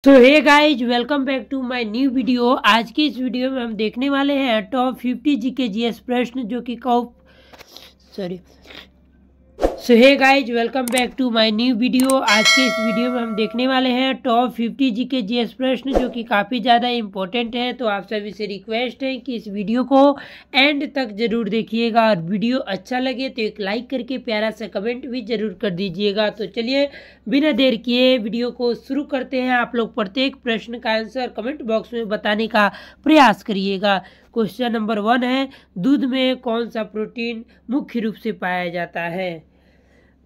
So hey guys, welcome back to my new video. आज की इस वीडियो में हम देखने वाले हैं टॉप 50 जीके जीएस प्रश्न जो कि so hey guys, welcome back to my new video. आज के इस वीडियो में हम देखने वाले हैं टॉप 50 जीके जीएस प्रश्न जो कि काफ़ी ज़्यादा इम्पोर्टेंट है। तो आप सभी से रिक्वेस्ट है कि इस वीडियो को एंड तक ज़रूर देखिएगा और वीडियो अच्छा लगे तो एक लाइक करके प्यारा सा कमेंट भी ज़रूर कर दीजिएगा। तो चलिए बिना देर किए वीडियो को शुरू करते हैं। आप लोग प्रत्येक प्रश्न का आंसर कमेंट बॉक्स में बताने का प्रयास करिएगा। क्वेश्चन नंबर 1 है, दूध में कौन सा प्रोटीन मुख्य रूप से पाया जाता है?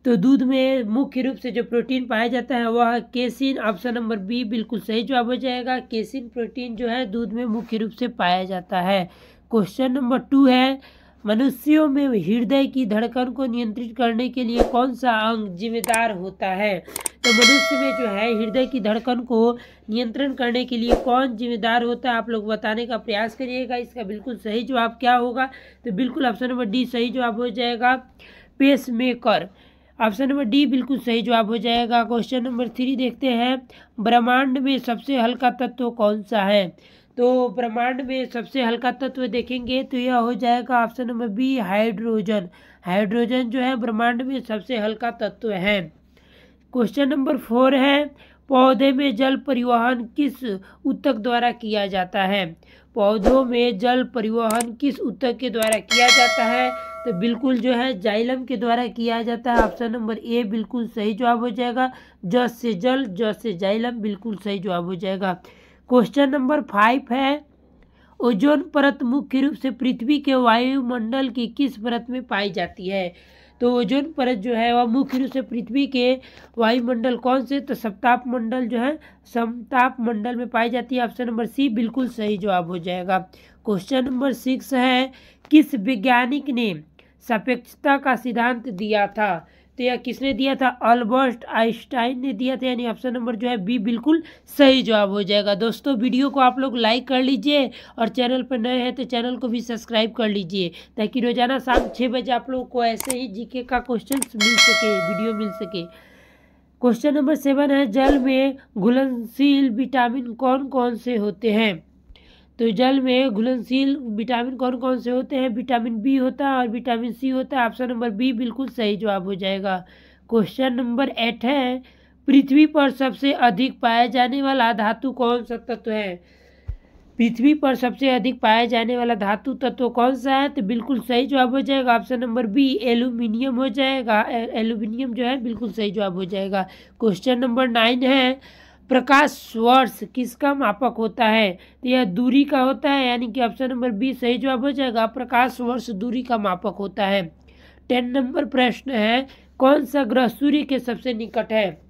तो दूध में मुख्य रूप से जो प्रोटीन पाया जाता है वह केसिन। ऑप्शन नंबर बी बिल्कुल सही जवाब हो जाएगा। केसिन प्रोटीन जो है दूध में मुख्य रूप से पाया जाता है। क्वेश्चन नंबर 2 है, मनुष्यों में हृदय की धड़कन को नियंत्रित करने के लिए कौन सा अंग जिम्मेदार होता है? तो मनुष्य में जो है हृदय की धड़कन को नियंत्रण करने के लिए कौन जिम्मेदार होता है? आप लोग बताने का प्रयास करिएगा। इसका बिल्कुल सही जवाब क्या होगा? तो बिल्कुल ऑप्शन नंबर डी सही जवाब हो जाएगा, पेसमेकर। ऑप्शन नंबर डी बिल्कुल सही जवाब हो जाएगा। क्वेश्चन नंबर 3 देखते हैं, ब्रह्मांड में सबसे हल्का तत्व कौन सा है? तो ब्रह्मांड में सबसे हल्का तत्व देखेंगे तो यह हो जाएगा option number B, hydrogen. Hydrogen जो है ब्रह्मांड में सबसे हल्का तत्व है। क्वेश्चन नंबर 4 है, पौधे में जल परिवहन किस ऊतक द्वारा किया जाता है? पौधों में जल परिवहन किस ऊतक के द्वारा किया जाता है? तो बिल्कुल जो है जाइलम के द्वारा किया जाता है। ऑप्शन नंबर ए बिल्कुल सही जवाब हो जाएगा। ज से जल, ज से जाइलम, बिल्कुल सही जवाब हो जाएगा। क्वेश्चन नंबर 5 है, ओजोन परत मुख्य रूप से पृथ्वी के वायुमंडल की किस परत में पाई जाती है? तो ओजोन परत जो है वह मुख्य रूप से पृथ्वी के वायुमंडल कौन से? तो समताप मंडल जो है समताप मंडल में पाई जाती है। ऑप्शन नंबर सी बिल्कुल सही जवाब हो जाएगा। क्वेश्चन नंबर 6 है, किस वैज्ञानिक ने सापेक्षता का सिद्धांत दिया था? तो यह किसने दिया था? अल्बर्ट आइंस्टाइन ने दिया था, यानी ऑप्शन नंबर जो है बी बिल्कुल सही जवाब हो जाएगा। दोस्तों वीडियो को आप लोग लाइक कर लीजिए और चैनल पर नए हैं तो चैनल को भी सब्सक्राइब कर लीजिए ताकि रोजाना शाम 6 बजे आप लोग को ऐसे ही जीके का क्वेश्चन मिल सके, वीडियो मिल सके। क्वेश्चन नंबर 7 है, जल में घुलनशील विटामिन कौन कौन से होते हैं? तो जल में घुलनशील विटामिन कौन कौन से होते हैं? विटामिन बी होता है और विटामिन सी होता है। ऑप्शन नंबर बी बिल्कुल सही जवाब हो जाएगा। क्वेश्चन नंबर 8 है, पृथ्वी पर सबसे अधिक पाया जाने वाला धातु कौन सा तत्व है? पृथ्वी पर सबसे अधिक पाया जाने वाला धातु तत्व कौन सा है? तो बिल्कुल सही जवाब हो जाएगा। ऑप्शन नंबर बी एल्यूमिनियम हो जाएगा। एल्यूमिनियम जो है बिल्कुल सही जवाब हो जाएगा। क्वेश्चन नंबर 9 है, प्रकाश वर्ष किसका मापक होता है? तो यह दूरी का होता है, यानी कि ऑप्शन नंबर बी सही जवाब हो जाएगा। प्रकाश वर्ष दूरी का मापक होता है। 10 नंबर प्रश्न है, कौन सा ग्रह सूर्य के सबसे निकट है?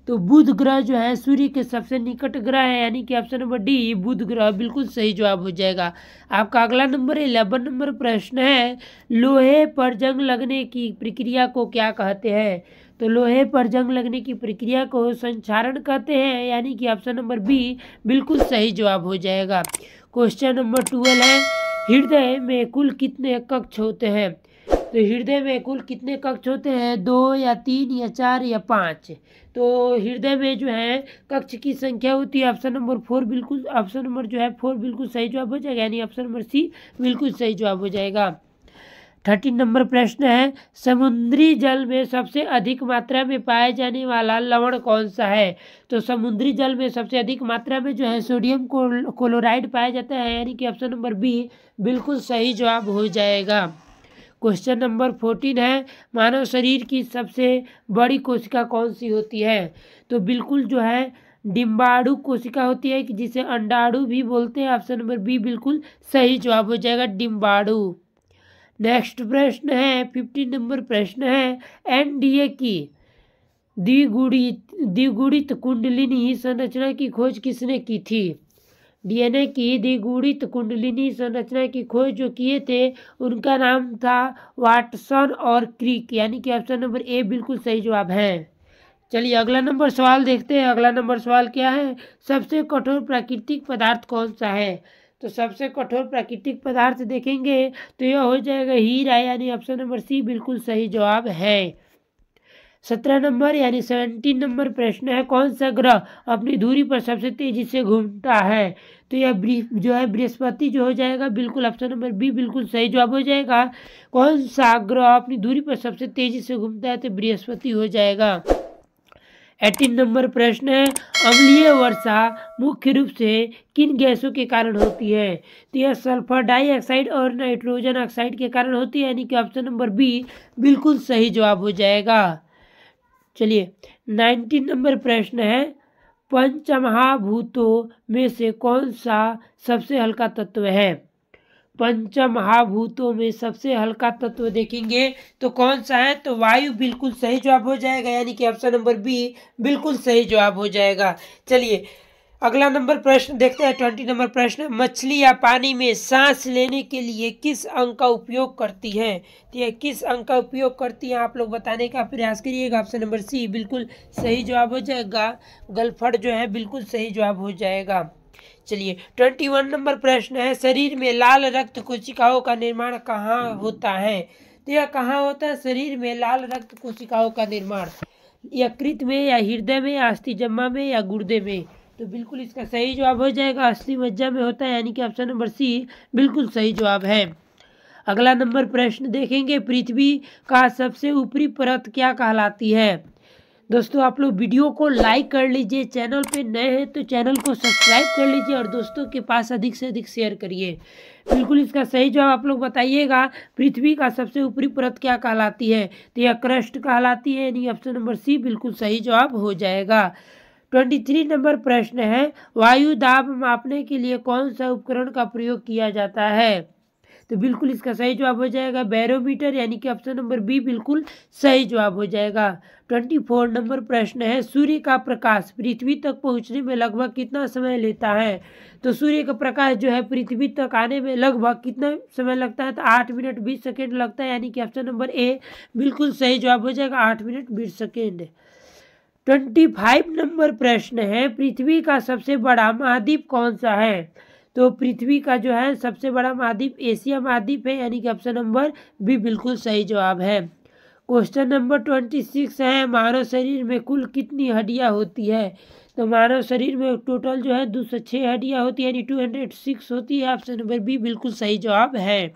तो बुध ग्रह जो है सूर्य के सबसे निकट ग्रह है, यानी कि ऑप्शन नंबर डी बुध ग्रह बिल्कुल सही जवाब हो जाएगा। आपका अगला नंबर 11 नंबर प्रश्न है, लोहे पर जंग लगने की प्रक्रिया को क्या कहते हैं? तो लोहे पर जंग लगने की प्रक्रिया को संक्षारण कहते हैं, यानी कि ऑप्शन नंबर बी बिल्कुल सही जवाब हो जाएगा। क्वेश्चन नंबर 12 है, हृदय में कुल कितने कक्ष होते हैं? तो हृदय में कुल कितने कक्ष होते हैं? 2 या 3 या 4 या 5? तो हृदय में जो है कक्ष की संख्या होती है ऑप्शन नंबर 4 बिल्कुल, ऑप्शन नंबर जो है 4 बिल्कुल सही जवाब हो जाएगा, यानी ऑप्शन नंबर सी बिल्कुल सही जवाब हो जाएगा। 13 नंबर प्रश्न है, समुद्री जल में सबसे अधिक मात्रा में पाया जाने वाला लवण कौन सा है? तो समुद्री जल में सबसे अधिक मात्रा में जो है सोडियम क्लोराइड पाया जाता है, यानी कि ऑप्शन नंबर बी बिल्कुल सही जवाब हो जाएगा। क्वेश्चन नंबर 14 है, मानव शरीर की सबसे बड़ी कोशिका कौन सी होती है? तो बिल्कुल जो है डिम्बाणु कोशिका होती है, कि जिसे अंडाणु भी बोलते हैं। ऑप्शन नंबर बी बिल्कुल सही जवाब हो जाएगा, डिम्बाणु। नेक्स्ट प्रश्न है 15 नंबर प्रश्न है, एनडीए की द्विगुणित कुंडलिनी संरचना की खोज किसने की थी? डीएनए की द्विगुणित कुंडलिनी संरचना की खोज जो किए थे उनका नाम था वाटसन और क्रिक, यानी कि ऑप्शन नंबर ए बिल्कुल सही जवाब है। चलिए अगला नंबर सवाल देखते हैं। अगला नंबर सवाल क्या है, सबसे कठोर प्राकृतिक पदार्थ कौन सा है? तो सबसे कठोर प्राकृतिक पदार्थ देखेंगे तो यह हो जाएगा हीरा, यानी ऑप्शन नंबर सी बिल्कुल सही जवाब है। 17 नंबर यानी 17 नंबर प्रश्न है, कौन सा ग्रह अपनी धुरी पर सबसे तेजी से घूमता है? तो यह जो है बृहस्पति जो हो जाएगा, बिल्कुल ऑप्शन नंबर बी बिल्कुल सही जवाब हो जाएगा। कौन सा ग्रह अपनी धुरी पर सबसे तेजी से घूमता है? तो बृहस्पति हो जाएगा। 18 नंबर प्रश्न है, अम्लीय वर्षा मुख्य रूप से किन गैसों के कारण होती है? तो यह सल्फर डाइऑक्साइड और नाइट्रोजन ऑक्साइड के कारण होती है, यानी कि ऑप्शन नंबर बी बिल्कुल सही जवाब हो जाएगा। चलिए 19 नंबर प्रश्न है, पंचमहाभूतों में से कौन सा सबसे हल्का तत्व है? पंचमहाभूतों में सबसे हल्का तत्व देखेंगे तो कौन सा है? तो वायु बिल्कुल सही जवाब हो जाएगा, यानी कि ऑप्शन नंबर बी बिल्कुल सही जवाब हो जाएगा। चलिए अगला नंबर प्रश्न देखते हैं। 20 नंबर प्रश्न, मछली या पानी में सांस लेने के लिए किस अंग का उपयोग करती है? तो यह किस अंग का उपयोग करती है आप लोग बताने का प्रयास करिएगा। ऑप्शन नंबर सी बिल्कुल सही जवाब हो जाएगा, गलफड़ जो है बिल्कुल सही जवाब हो जाएगा। चलिए 21 नंबर प्रश्न है, शरीर में लाल रक्त कोशिकाओं का निर्माण कहाँ होता है? तो यह कहाँ होता है शरीर में लाल रक्त कोशिकाओं का निर्माण? यकृत में या हृदय में या अस्थिजम्मा में या गुर्दे में? तो बिल्कुल इसका सही जवाब हो जाएगा, अस्थि मज्जा में होता है, यानी कि ऑप्शन नंबर सी बिल्कुल सही जवाब है। अगला नंबर प्रश्न देखेंगे, पृथ्वी का सबसे ऊपरी परत क्या कहलाती है? दोस्तों आप लोग वीडियो को लाइक कर लीजिए, चैनल पे नए हैं तो चैनल को सब्सक्राइब कर लीजिए और दोस्तों के पास अधिक से अधिक शेयर करिए। बिल्कुल इसका सही जवाब आप लोग बताइएगा, पृथ्वी का सबसे ऊपरी परत क्या कहलाती है? तो यह क्रस्ट कहलाती है, यानी ऑप्शन नंबर सी बिल्कुल सही जवाब हो जाएगा। 23 नंबर प्रश्न है, वायु दाब मापने के लिए कौन सा उपकरण का प्रयोग किया जाता है? तो बिल्कुल इसका सही जवाब हो जाएगा बैरोमीटर, यानी कि ऑप्शन नंबर बी बिल्कुल सही जवाब हो जाएगा। 24 नंबर प्रश्न है, सूर्य का प्रकाश पृथ्वी तक पहुंचने में लगभग कितना समय लेता है? तो सूर्य का प्रकाश जो है पृथ्वी तक आने में लगभग कितना समय लगता है? तो 8 मिनट 20 सेकेंड लगता है, यानी कि ऑप्शन नंबर ए बिल्कुल सही जवाब हो जाएगा, 8 मिनट 20 सेकेंड। 25 नंबर प्रश्न है, पृथ्वी का सबसे बड़ा महाद्वीप कौन सा है? तो पृथ्वी का जो है सबसे बड़ा महाद्वीप एशिया महाद्वीप है, यानी कि ऑप्शन नंबर बी बिल्कुल सही जवाब है। क्वेश्चन नंबर 26 है, मानव शरीर में कुल कितनी हड्डियां होती है? तो मानव शरीर में टोटल जो है 206 हड्डियां होती है, यानी 206 होती है, ऑप्शन नंबर बी बिल्कुल सही जवाब है।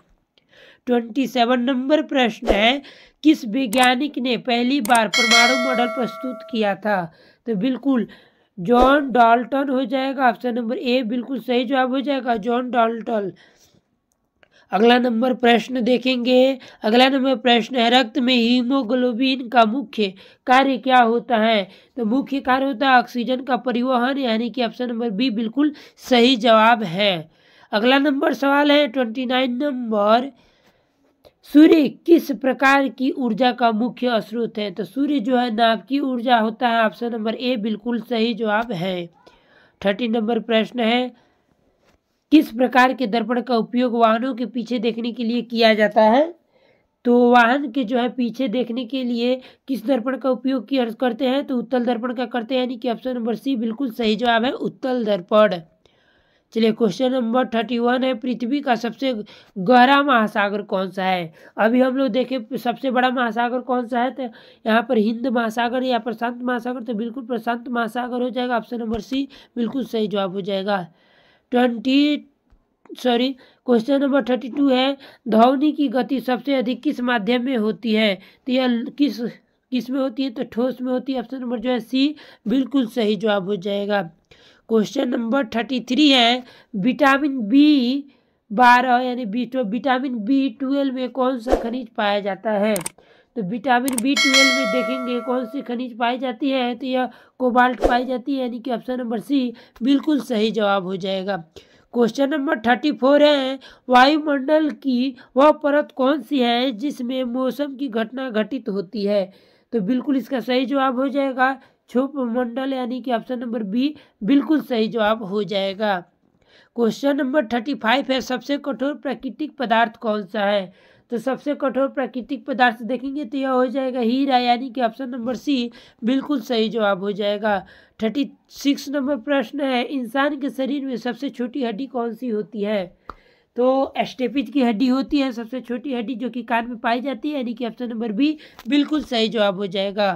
27 नंबर प्रश्न है, किस वैज्ञानिक ने पहली बार परमाणु मॉडल प्रस्तुत किया था? तो बिल्कुल जॉन डाल्टन हो जाएगा, ऑप्शन नंबर ए बिल्कुल सही जवाब हो जाएगा, जॉन डाल्टन। अगला नंबर प्रश्न देखेंगे। अगला नंबर प्रश्न है, रक्त में हीमोग्लोबिन का मुख्य कार्य क्या होता है? तो मुख्य कार्य होता है ऑक्सीजन का परिवहन, यानी कि ऑप्शन नंबर बी बिल्कुल सही जवाब है। अगला नंबर सवाल है 29 नंबर, सूर्य किस प्रकार की ऊर्जा का मुख्य स्रोत है? तो सूर्य जो है नाभिकीय ऊर्जा होता है, ऑप्शन नंबर ए बिल्कुल सही जवाब है। 30 नंबर प्रश्न है, किस प्रकार के दर्पण का उपयोग वाहनों के पीछे देखने के लिए किया जाता है? तो वाहन के जो है पीछे देखने के लिए किस दर्पण का उपयोग करते हैं? तो उत्तल दर्पण का करते हैं, यानी कि ऑप्शन नंबर सी बिल्कुल सही जवाब है, उत्तल दर्पण। चलिए क्वेश्चन नंबर 31 है, पृथ्वी का सबसे गहरा महासागर कौन सा है? अभी हम लोग देखें सबसे बड़ा महासागर कौन सा है, तो यहाँ पर हिंद महासागर या प्रशांत महासागर, तो बिल्कुल प्रशांत महासागर हो जाएगा, ऑप्शन नंबर सी बिल्कुल सही जवाब हो जाएगा। क्वेश्चन नंबर 32 है, ध्वनि की गति सबसे अधिक किस माध्यम में होती है? तो यह किस में होती है? तो ठोस में होती है, ऑप्शन नंबर जो है सी बिल्कुल सही जवाब हो जाएगा। क्वेश्चन नंबर 33 है, विटामिन B12 यानी विटामिन B12 में कौन सा खनिज पाया जाता है? तो विटामिन B12 में देखेंगे कौन सी खनिज पाई जाती है, तो यह कोबाल्ट पाई जाती है, यानी कि ऑप्शन नंबर सी बिल्कुल सही जवाब हो जाएगा। क्वेश्चन नंबर 34 है, वायुमंडल की वह परत कौन सी है जिसमें मौसम की घटना घटित होती है? तो बिल्कुल इसका सही जवाब हो जाएगा क्षोभ मंडल, यानी कि ऑप्शन नंबर बी बिल्कुल सही जवाब हो जाएगा। क्वेश्चन नंबर 35 है, सबसे कठोर प्राकृतिक पदार्थ कौन सा है? तो सबसे कठोर प्राकृतिक पदार्थ देखेंगे तो यह हो जाएगा हीरा, यानी कि ऑप्शन नंबर सी बिल्कुल सही जवाब हो जाएगा। 36 नंबर प्रश्न है, इंसान के शरीर में सबसे छोटी हड्डी कौन सी होती है? तो स्टेपिज की हड्डी होती है सबसे छोटी हड्डी जो कि कान में पाई जाती है, यानी कि ऑप्शन नंबर बी बिल्कुल सही जवाब हो जाएगा।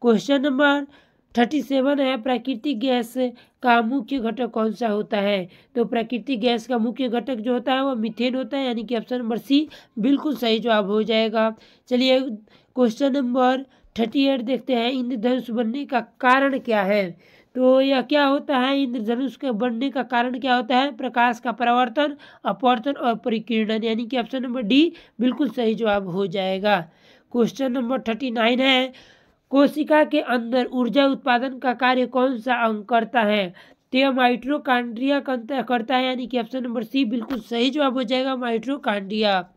क्वेश्चन नंबर 37 है, प्राकृतिक गैस का मुख्य घटक कौन सा होता है? तो प्राकृतिक गैस का मुख्य घटक जो होता है वो मीथेन होता है, यानी कि ऑप्शन नंबर सी बिल्कुल सही जवाब हो जाएगा। चलिए क्वेश्चन नंबर 38 देखते हैं, इंद्रधनुष बनने का कारण क्या है? तो यह क्या होता है? इंद्रधनुष के बनने का कारण क्या होता है? प्रकाश का परावर्तन, अपवर्तन और परिकिरणन, यानी कि ऑप्शन नंबर डी बिल्कुल सही जवाब हो जाएगा। क्वेश्चन नंबर 39 है, कोशिका के अंदर ऊर्जा उत्पादन का कार्य कौन सा अंग करता है? तो यह माइटोकॉन्ड्रिया करता है, यानी कि ऑप्शन नंबर सी बिल्कुल सही जवाब हो जाएगा, माइटोकॉन्ड्रिया।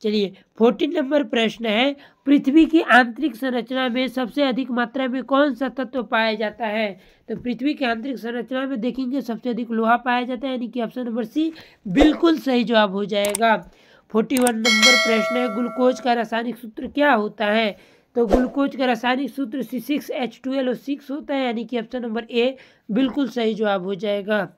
चलिए 14 नंबर प्रश्न है, पृथ्वी की आंतरिक संरचना में सबसे अधिक मात्रा में कौन सा तत्व पाया जाता है? तो पृथ्वी की आंतरिक संरचना में देखेंगे सबसे अधिक लोहा पाया जाता है, यानी कि ऑप्शन नंबर सी बिल्कुल सही जवाब हो जाएगा। 41 नंबर प्रश्न है, ग्लूकोज का रासायनिक सूत्र क्या होता है? तो ग्लूकोज का रासायनिक सूत्र C6H12O6 होता है, यानी कि ऑप्शन नंबर ए बिल्कुल सही जवाब हो जाएगा।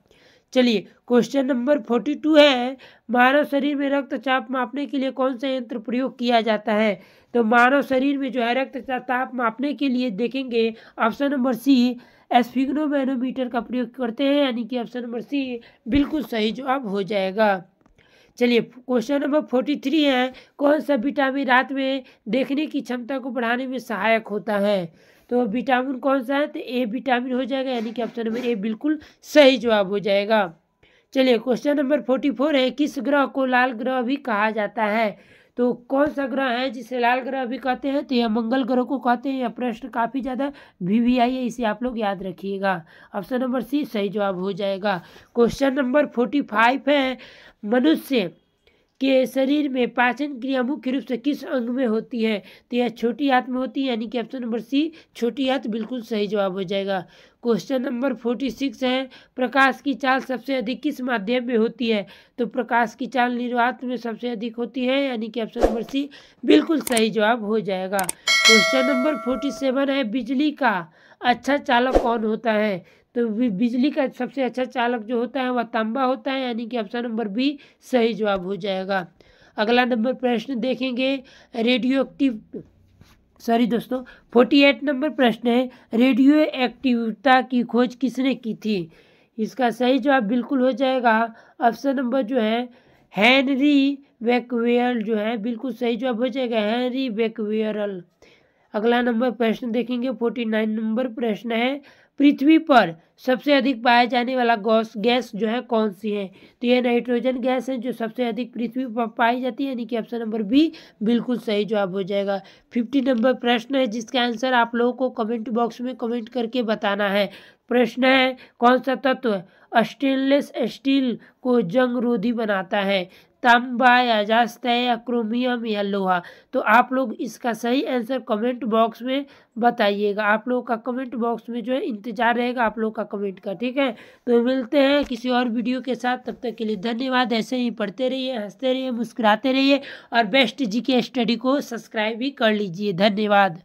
चलिए क्वेश्चन नंबर 42 है, मानव शरीर में रक्तचाप मापने के लिए कौन सा यंत्र प्रयोग किया जाता है? तो मानव शरीर में जो है रक्तचाप मापने के लिए देखेंगे ऑप्शन नंबर सी स्फिग्नोमैनोमीटर का प्रयोग करते हैं, यानी कि ऑप्शन नंबर सी बिल्कुल सही जवाब हो जाएगा। चलिए क्वेश्चन नंबर 43 है, कौन सा विटामिन रात में देखने की क्षमता को बढ़ाने में सहायक होता है? तो विटामिन कौन सा है? तो ए विटामिन हो जाएगा, यानी कि ऑप्शन नंबर ए बिल्कुल सही जवाब हो जाएगा। चलिए क्वेश्चन नंबर 44 है, किस ग्रह को लाल ग्रह भी कहा जाता है? तो कौन सा ग्रह है जिसे लाल ग्रह भी कहते हैं? तो यह मंगल ग्रह को कहते हैं। यह प्रश्न काफ़ी ज़्यादा VVI है, इसे आप लोग याद रखिएगा, ऑप्शन नंबर सी सही जवाब हो जाएगा। क्वेश्चन नंबर 45 है, मनुष्य के शरीर में पाचन क्रिया मुख्य रूप से किस अंग में होती है? तो यह छोटी आंत में होती है, यानी कि ऑप्शन नंबर सी छोटी आंत बिल्कुल सही जवाब हो जाएगा। क्वेश्चन नंबर 46 है, प्रकाश की चाल सबसे अधिक किस माध्यम में होती है? तो प्रकाश की चाल निर्वात में सबसे अधिक होती है, यानी कि ऑप्शन नंबर सी बिल्कुल सही जवाब हो जाएगा। क्वेश्चन नंबर 47 है, बिजली का अच्छा चालक कौन होता है? तो बिजली का सबसे अच्छा चालक जो होता है वह तांबा होता है, यानी कि ऑप्शन नंबर बी सही जवाब हो जाएगा। अगला नंबर प्रश्न देखेंगे, रेडियो एक्टिव 48 नंबर प्रश्न है, रेडियो एक्टिविता की खोज किसने की थी? इसका सही जवाब बिल्कुल हो जाएगा ऑप्शन नंबर जो है हेनरी बेक्वेरल, जो है बिल्कुल सही जवाब हो जाएगा, हेनरी बेक्वेरल। अगला नंबर प्रश्न देखेंगे 49 नंबर प्रश्न है, पृथ्वी पर सबसे अधिक पाया जाने वाला गैस जो है कौन सी है? तो यह नाइट्रोजन गैस है जो सबसे अधिक पृथ्वी पर पाई जाती है, यानी कि ऑप्शन नंबर बी बिल्कुल सही जवाब हो जाएगा। 50 नंबर प्रश्न है जिसका आंसर आप लोगों को कमेंट बॉक्स में कमेंट करके बताना है। प्रश्न है, कौन सा तत्व स्टेनलेस स्टील को जंग रोधी बनाता है? तांबा या जास्ता या क्रोमियम या लोहा? तो आप लोग इसका सही आंसर कमेंट बॉक्स में बताइएगा। आप लोगों का कमेंट बॉक्स में जो है इंतजार रहेगा आप लोग का कमेंट का, ठीक है? तो मिलते हैं किसी और वीडियो के साथ, तब तक के लिए धन्यवाद। ऐसे ही पढ़ते रहिए, हंसते रहिए, मुस्कुराते रहिए और बेस्ट GK स्टडी को सब्सक्राइब भी कर लीजिए। धन्यवाद।